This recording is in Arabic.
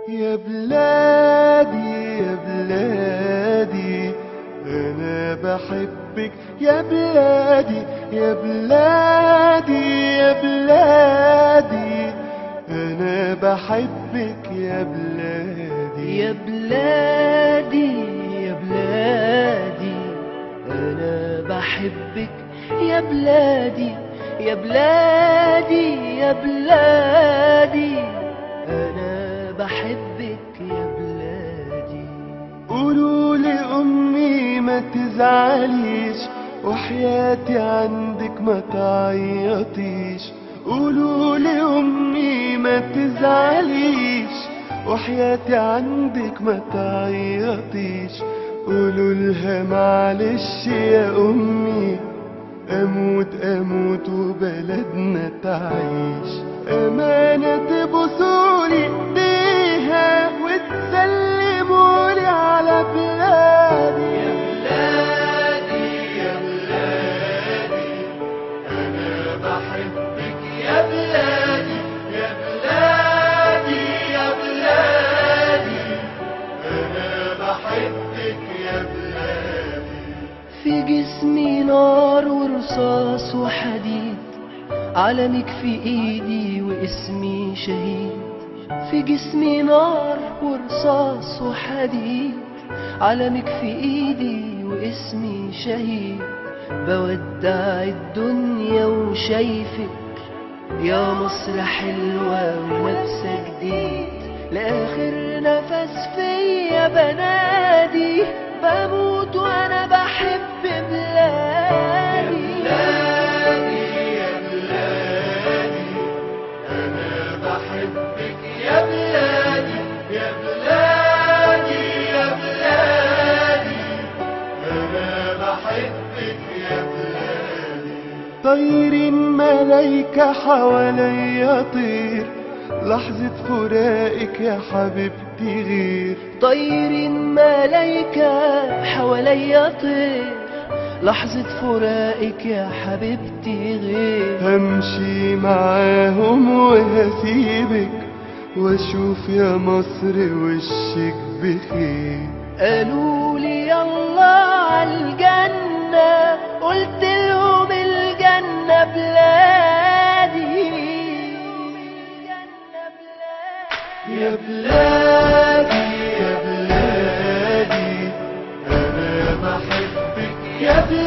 يا بلادي يا بلادي أنا بحبك يا بلادي يا بلادي يا بلادي أنا بحبك يا بلادي يا بلادي يا بلادي أنا بحبك يا بلادي يا بلادي يا بلادي أنا بحبك يا بلادي. قولوا لأمي ما تزعليش وحياتي عندك ما تعيطيش. قولوا لأمي ما تزعليش وحياتي عندك ما تعيطيش. قولوا لها معلش يا أمي أموت أموت وبلدنا تعيش. أمانة تبوسولي إيديها وتسلمولي على بلادي. يا بلادي يا بلادي أنا بحبك يا بلادي يا بلادي يا بلادي أنا بحبك يا بلادي. في جسمي نار ورصاص وحديد، علمك في ايدي واسمي شهيد. في جسمي نار ورصاص وحديد، علمك في ايدي واسمي شهيد. بودع الدنيا وشايفك يا مصر حلوة ولابسة جديد. لآخر نفس فيا بنادي بموت وانا بحب بلادي. يا بلادي أنا بحبك يا بلادي يا بلادي يا بلادي أنا بحبك يا بلادي. طير ملايكة حواليا طير لحظة فراقك يا حبيبتي غير. طير ملايكة حواليا طير لحظة فراقك يا حبيبتي غير. همشي معاهم وهسيبك واشوف يا مصر وشك بخير. قالوا لي يلا عالجنة، قلت لهم الجنة بلادي. يا بلادي يا بلادي أنا بحبك يا بلادي